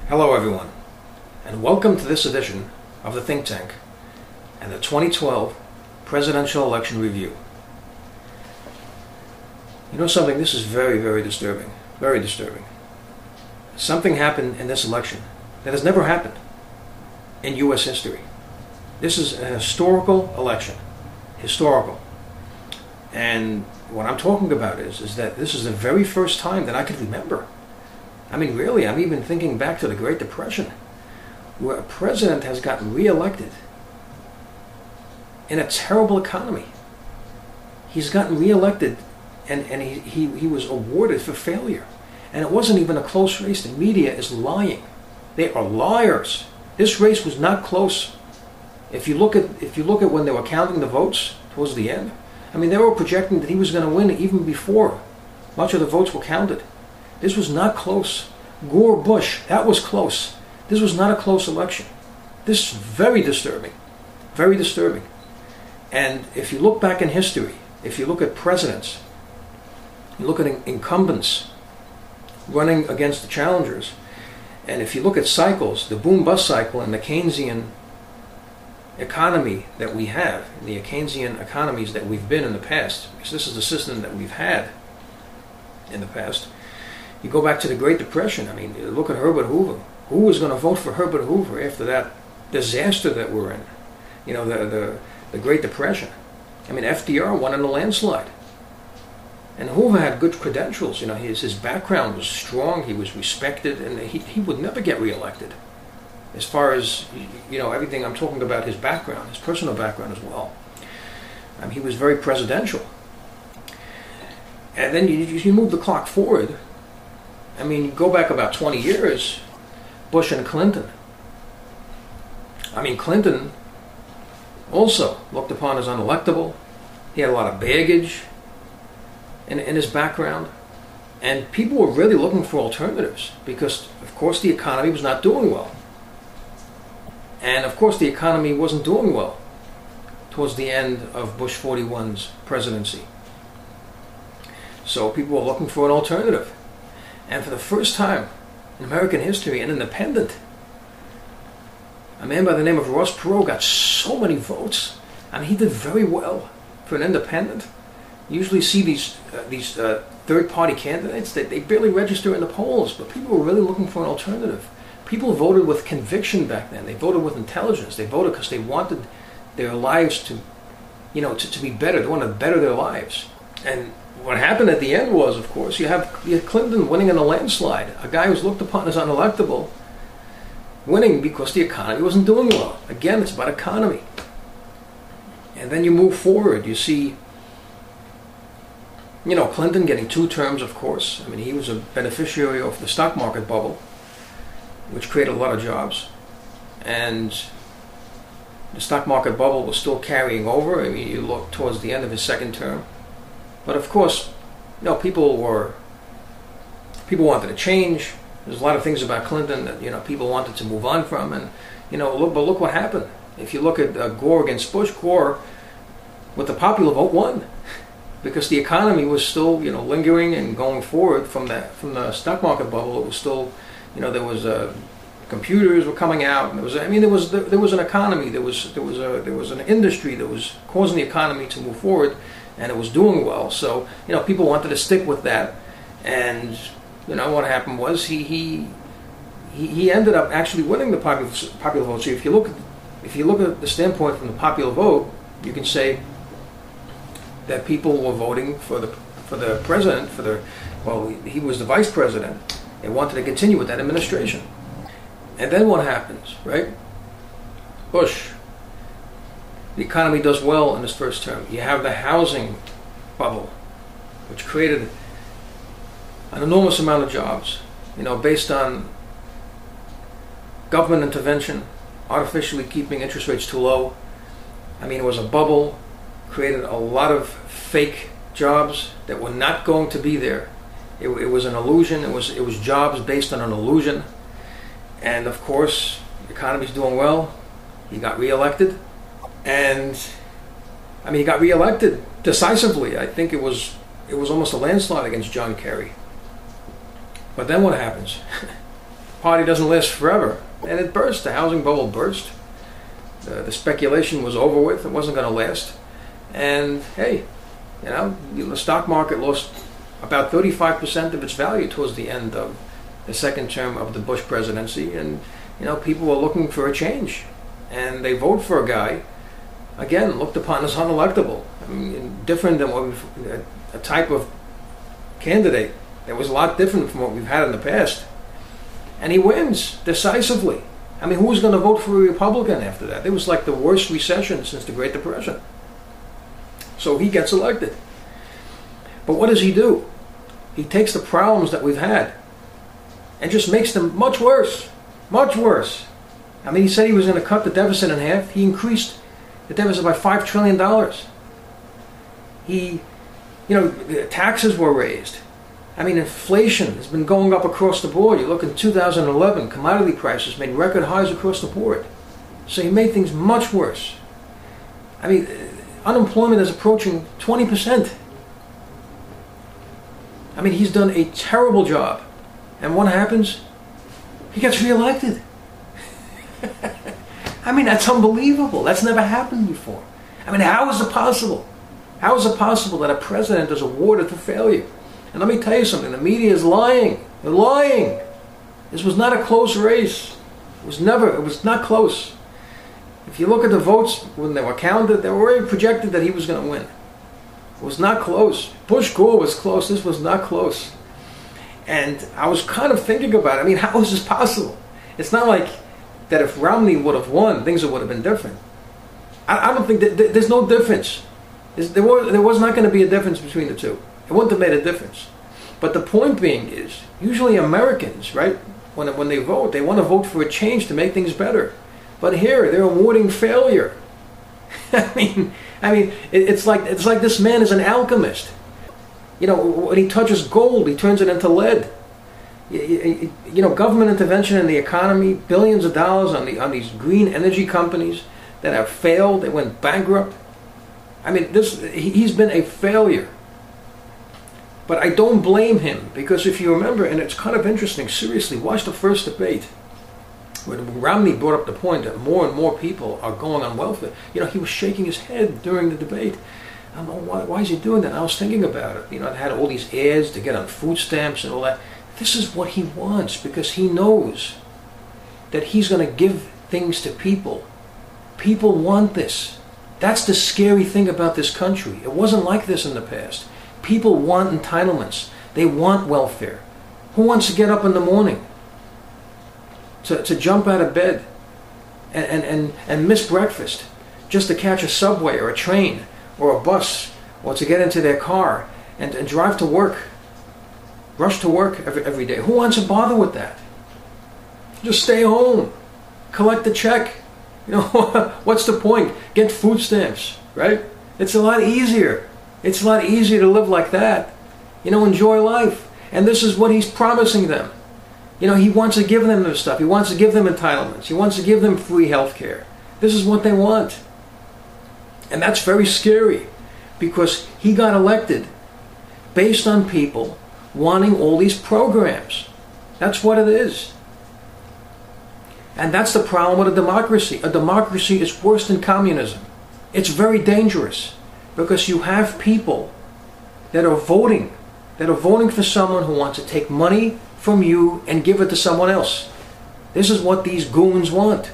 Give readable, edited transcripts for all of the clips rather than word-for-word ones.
Hello everyone, and welcome to this edition of the Think Tank and the 2012 Presidential Election Review. You know something, this is very, very disturbing. Very disturbing. Something happened in this election that has never happened in U.S. history. This is an historical election. Historical. And what I'm talking about is that this is the very first time that I could remember. I mean, really, I'm even thinking back to the Great Depression, where a president has gotten reelected in a terrible economy. He's gotten reelected and he was awarded for failure. And it wasn't even a close race. The media is lying. They are liars. This race was not close. If you look at when they were counting the votes towards the end, I mean, they were projecting that he was going to win even before much of the votes were counted. This was not close. Gore, Bush, that was close. This was not a close election. This is very disturbing. Very disturbing. And if you look back in history, if you look at presidents, you look at incumbents running against the challengers, and if you look at cycles, the boom-bust cycle and the Keynesian economy that we have, the Keynesian economies that we've been in the past, because this is the system that we've had in the past. You go back to the Great Depression. I mean, look at Herbert Hoover. Who was going to vote for Herbert Hoover after that disaster that we're in? You know, the Great Depression. I mean, FDR won in a landslide. And Hoover had good credentials. You know, his background was strong. He was respected, and he would never get reelected. As far as, you know, everything I'm talking about, his background, his personal background as well. He was very presidential. And then you move the clock forward. I mean, you go back about 20 years, Bush and Clinton. I mean, Clinton also looked upon as unelectable. He had a lot of baggage in his background. And people were really looking for alternatives because, of course, the economy was not doing well. And, of course, the economy wasn't doing well towards the end of Bush 41's presidency. So people were looking for an alternative. And for the first time in American history, an independent, a man by the name of Ross Perot got so many votes. I mean, he did very well for an independent. You usually see these third-party candidates that they barely register in the polls, but people were really looking for an alternative. People voted with conviction back then. They voted with intelligence. They voted because they wanted their lives to, you know, to be better. They wanted to better their lives. And what happened at the end was, of course, you had Clinton winning in a landslide. A guy who was looked upon as unelectable winning because the economy wasn't doing well. Again, it's about economy. And then you move forward. You see, you know, Clinton getting 2 terms, of course. I mean, he was a beneficiary of the stock market bubble, which created a lot of jobs. And the stock market bubble was still carrying over. I mean, you look towards the end of his second term. But of course, you know, people wanted to change. There's a lot of things about Clinton that, you know, people wanted to move on from, and, you know, look what happened. If you look at Gore against Bush, Gore, with the popular vote, won because the economy was still, you know, lingering and going forward from the stock market bubble. It was still, you know, there was computers were coming out, and there was an economy, there was an industry that was causing the economy to move forward. And it was doing well, so, you know, people wanted to stick with that. And, you know, what happened was he ended up actually winning the popular vote. So if you look at the standpoint from the popular vote, you can say that people were voting for the president, well, he was the vice president. They wanted to continue with that administration. And then what happens, right? Bush. The economy does well in his first term. You have the housing bubble, which created an enormous amount of jobs, you know, based on government intervention, artificially keeping interest rates too low. I mean, it was a bubble, created a lot of fake jobs that were not going to be there. It was an illusion. It was jobs based on an illusion. And of course, the economy's doing well. He got reelected. And, I mean, he got reelected decisively. I think it was almost a landslide against John Kerry. But then what happens? party doesn't last forever. And it burst. The housing bubble burst. The speculation was over with. It wasn't going to last. And hey, the stock market lost about 35% of its value towards the end of the second term of the Bush presidency. And people were looking for a change, and they vote for a guy, again, looked upon as unelectable. I mean, different than what a type of candidate that was a lot different from what we've had in the past. And he wins decisively. I mean, who was going to vote for a Republican after that? It was like the worst recession since the Great Depression. So he gets elected. But what does he do? He takes the problems that we've had and just makes them much worse. Much worse. I mean, he said he was going to cut the deficit in half. He increased the deficit by $5 trillion. The taxes were raised. I mean, inflation has been going up across the board. You look in 2011, commodity prices made record highs across the board. So he made things much worse. I mean, unemployment is approaching 20%. I mean, he's done a terrible job. And what happens? He gets reelected. I mean, that's unbelievable. That's never happened before. I mean, how is it possible? How is it possible that a president is awarded for failure? And let me tell you something, the media is lying. They're lying. This was not a close race. It was not close. If you look at the votes when they were counted, they were already projected that he was going to win. It was not close. Bush-Gore was close. This was not close. And I was kind of thinking about it. I mean, how is this possible? It's not like that if Romney would have won, things would have been different. I don't think that there's no difference. There was not going to be a difference between the two. It wouldn't have made a difference. But the point being is, usually Americans, right, when they vote, they want to vote for a change to make things better. But here, they're awarding failure. I mean, it's like this man is an alchemist. When he touches gold, he turns it into lead. Government intervention in the economy, billions of dollars on these green energy companies that have failed, they went bankrupt. I mean, he's been a failure. But I don't blame him, because if you remember, and it's kind of interesting, seriously, watch the first debate, when Romney brought up the point that more and more people are going on welfare. He was shaking his head during the debate. I don't know why is he doing that? And I was thinking about it. It had all these ads to get on food stamps and all that. This is what he wants, because he knows that he's going to give things to people. People want this. That's the scary thing about this country. It wasn't like this in the past. People want entitlements. They want welfare. Who wants to get up in the morning to jump out of bed and miss breakfast just to catch a subway or a train or a bus, or to get into their car and drive to work, rush to work every day? Who wants to bother with that? Just stay home, collect the check. What's the point? Get food stamps, right? It's a lot easier. It's a lot easier to live like that. Enjoy life. And this is what he's promising them. He wants to give them this stuff. He wants to give them entitlements. He wants to give them free health care. This is what they want. And that's very scary, because he got elected based on people wanting all these programs. That's what it is. And that's the problem with a democracy. A democracy is worse than communism. It's very dangerous, because you have people that are voting for someone who wants to take money from you and give it to someone else. This is what these goons want.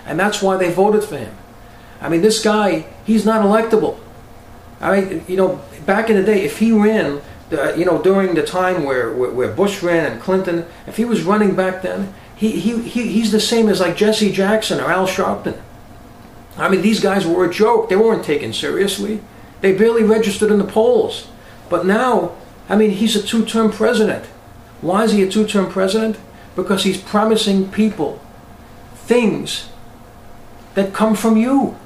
And that's why they voted for him. I mean, this guy, he's not electable. I mean, back in the day, if he ran, during the time where Bush ran and Clinton, if he was running back then, he's the same as like Jesse Jackson or Al Sharpton. I mean, these guys were a joke. They weren't taken seriously. They barely registered in the polls. But now, I mean, he's a two-term president. Why is he a two-term president? Because he's promising people things that come from you.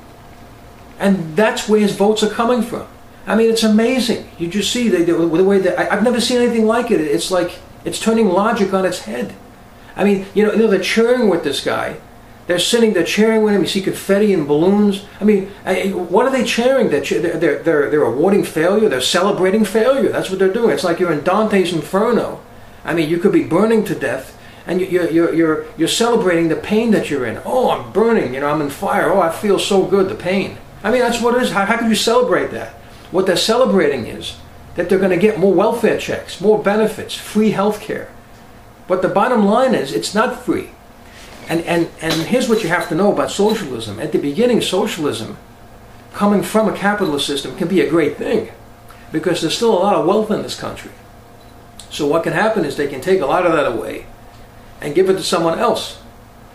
And that's where his votes are coming from. I mean, it's amazing. You just see the way that I've never seen anything like it. It's like it's turning logic on its head. I mean, they're cheering with this guy. They're cheering with him. You see confetti and balloons. I mean, what are they cheering? They're awarding failure. They're celebrating failure. That's what they're doing. It's like you're in Dante's Inferno. I mean, you could be burning to death, And you're celebrating the pain that you're in. Oh, I'm burning, I'm in fire. Oh, I feel so good, the pain. I mean, that's what it is. How could you celebrate that? What they're celebrating is that they're going to get more welfare checks, more benefits, free health care. But the bottom line is, it's not free. And here's what you have to know about socialism. At the beginning, socialism, coming from a capitalist system, can be a great thing, because there's still a lot of wealth in this country. So what can happen is they can take a lot of that away and give it to someone else.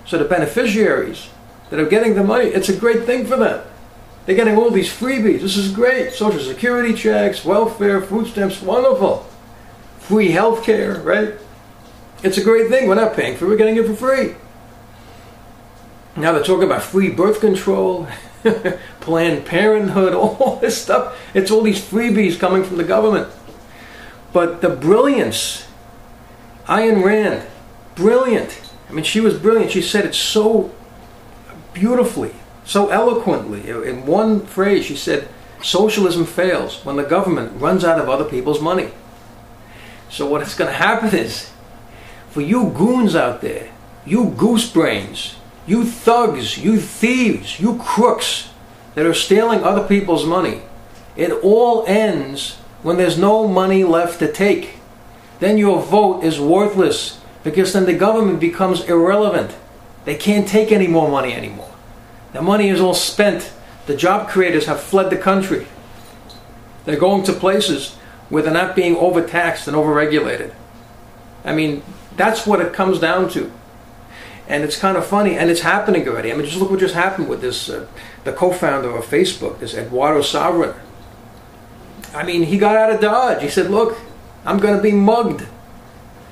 So the beneficiaries that are getting the money, it's a great thing for them. They're getting all these freebies. This is great. Social security checks, welfare, food stamps, wonderful. Free health care, right? It's a great thing. We're not paying for it. We're getting it for free. Now they're talking about free birth control, Planned Parenthood, all this stuff. It's all these freebies coming from the government. But the brilliance, Ayn Rand, brilliant. I mean, she was brilliant. She said it so beautifully, so eloquently. In one phrase, she said, socialism fails when the government runs out of other people's money. So what's going to happen is, for you goons out there, you goose brains, you thugs, you thieves, you crooks that are stealing other people's money, it all ends when there's no money left to take. Then your vote is worthless, because then the government becomes irrelevant. They can't take any more money anymore. The money is all spent. The job creators have fled the country. They're going to places where they're not being overtaxed and overregulated. I mean, that's what it comes down to. And it's kind of funny, and it's happening already. I mean, just look what just happened with this, the co-founder of Facebook, this Eduardo Saverin. I mean, he got out of Dodge. He said, look, I'm going to be mugged.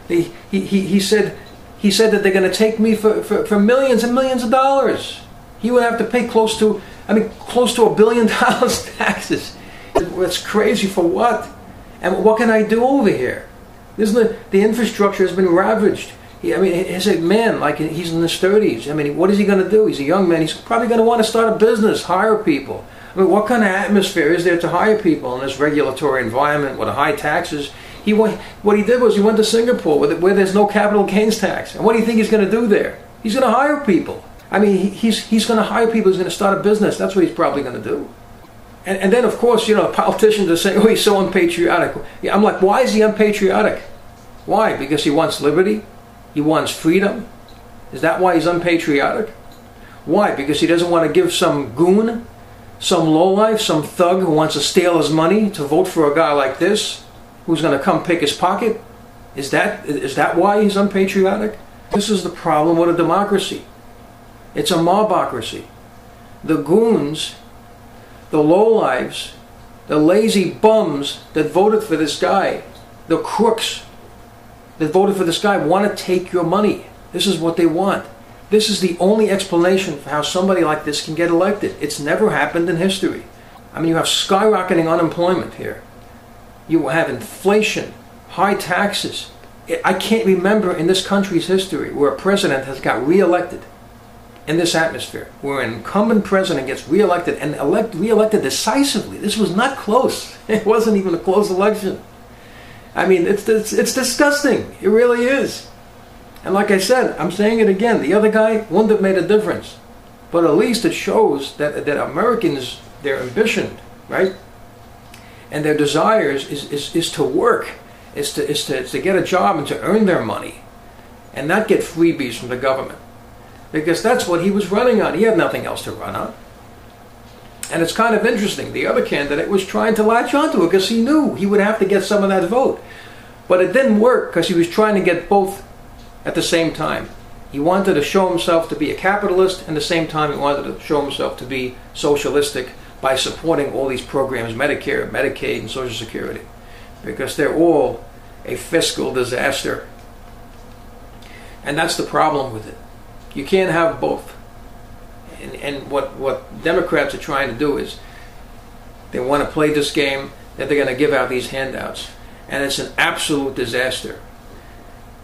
He said that they're going to take me for millions and millions of dollars. He would have to pay close to $1 billion taxes. That's crazy. For what? And what can I do over here? The infrastructure has been ravaged. He's a man, like he's in his 30s. I mean, what is he going to do? He's a young man. He's probably going to want to start a business, hire people. I mean, what kind of atmosphere is there to hire people in this regulatory environment with high taxes? What he did was he went to Singapore where there's no capital gains tax. And what do you think he's going to do there? He's going to hire people. I mean, he's going to hire people. He's going to start a business. That's what he's probably going to do. And then, of course, politicians are saying, oh, he's so unpatriotic. Yeah, I'm like, why is he unpatriotic? Why? Because he wants liberty? He wants freedom? Is that why he's unpatriotic? Why? Because he doesn't want to give some goon, some lowlife, some thug who wants to steal his money to vote for a guy like this, who's going to come pick his pocket? Is that why he's unpatriotic? This is the problem with a democracy. It's a mobocracy. The goons, the lowlives, the lazy bums that voted for this guy, the crooks that voted for this guy, want to take your money. This is what they want. This is the only explanation for how somebody like this can get elected. It's never happened in history. I mean, you have skyrocketing unemployment here. You have inflation, high taxes. I can't remember in this country's history where a president has got reelected in this atmosphere, where an incumbent president gets reelected and reelected decisively. This was not close. It wasn't even a close election. I mean, it's disgusting. It really is. And like I said, I'm saying it again, the other guy wouldn't have made a difference. But at least it shows that Americans, their ambition, right, and their desires is to work, is to get a job and to earn their money, and not get freebies from the government. Because that's what he was running on. He had nothing else to run on. And it's kind of interesting. The other candidate was trying to latch onto it because he knew he would have to get some of that vote. But it didn't work because he was trying to get both at the same time. He wanted to show himself to be a capitalist, and at the same time he wanted to show himself to be socialistic by supporting all these programs, Medicare, Medicaid, and Social Security. Because they're all a fiscal disaster. And that's the problem with it. You can't have both. And what Democrats are trying to do is they want to play this game that they're going to give out these handouts. And it's an absolute disaster.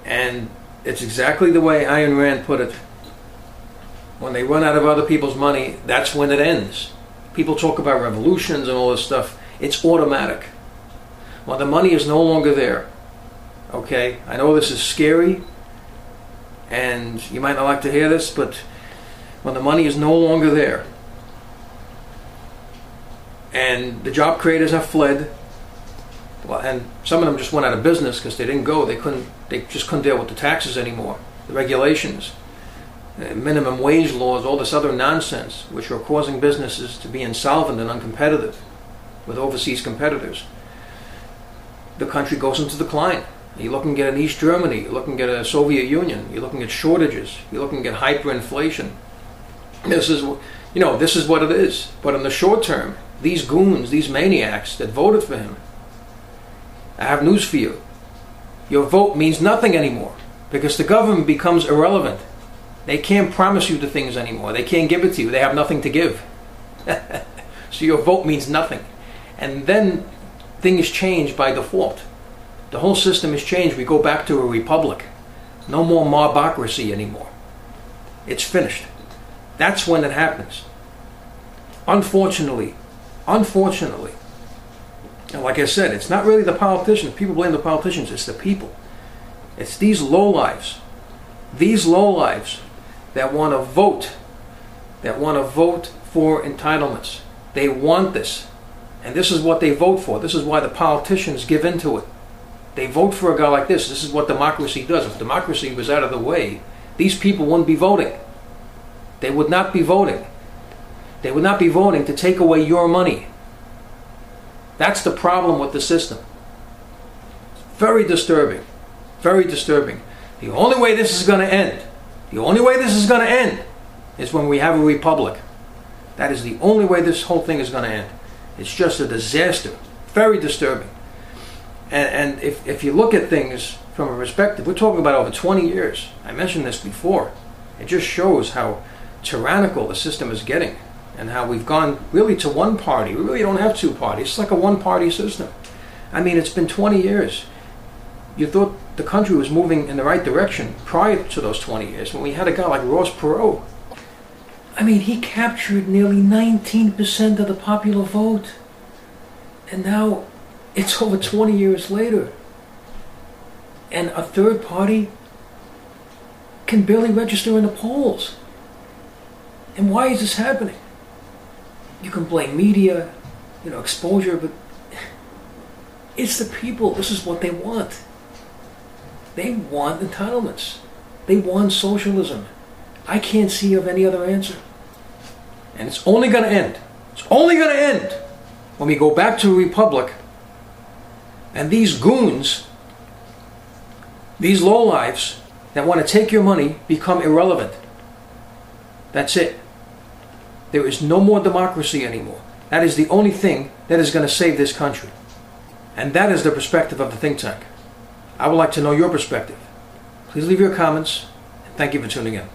And it's exactly the way Ayn Rand put it. When they run out of other people's money, that's when it ends. People talk about revolutions and all this stuff. It's automatic. When the money is no longer there. Okay? I know this is scary. And you might not like to hear this, but when the money is no longer there, and the job creators have fled, well, and some of them just went out of business because they didn't go. They just couldn't deal with the taxes anymore, the regulations, minimum wage laws, all this other nonsense, which are causing businesses to be insolvent and uncompetitive with overseas competitors. The country goes into decline. You're looking at an East Germany, you're looking at a Soviet Union, you're looking at shortages, you're looking at hyperinflation. This is what it is. But in the short term, these goons, these maniacs that voted for him, I have news for you. Your vote means nothing anymore because the government becomes irrelevant. They can't promise you the things anymore. They can't give it to you. They have nothing to give. So your vote means nothing. And then things change by default. The whole system is changed. We go back to a republic. No more mobocracy anymore. It's finished. That's when it happens. Unfortunately, and like I said, it's not really the politicians. People blame the politicians. It's the people. It's these lowlives. These lowlives that want to vote. That want to vote for entitlements. They want this. And this is what they vote for. This is why the politicians give into it. They vote for a guy like this. This is what democracy does. If democracy was out of the way, these people wouldn't be voting. They would not be voting. They would not be voting to take away your money. That's the problem with the system. Very disturbing. Very disturbing. The only way this is going to end, is when we have a republic. That is the only way this whole thing is going to end. It's just a disaster. Very disturbing. And if you look at things from a perspective, we're talking about over 20 years. I mentioned this before. It just shows how tyrannical the system is getting and how we've gone really to one party. We really don't have two parties. It's like a one-party system. I mean, it's been 20 years. You thought the country was moving in the right direction prior to those 20 years when we had a guy like Ross Perot. I mean, he captured nearly 19% of the popular vote. And now it's over 20 years later. And a third party can barely register in the polls. And why is this happening? You can blame media, exposure, but it's the people. This is what they want. They want entitlements. They want socialism. I can't see of any other answer. And it's only going to end. It's only going to end when we go back to a republic and these goons, these lowlives that want to take your money become irrelevant. That's it. There is no more democracy anymore. That is the only thing that is going to save this country. And that is the perspective of the think tank. I would like to know your perspective. Please leave your comments, and thank you for tuning in.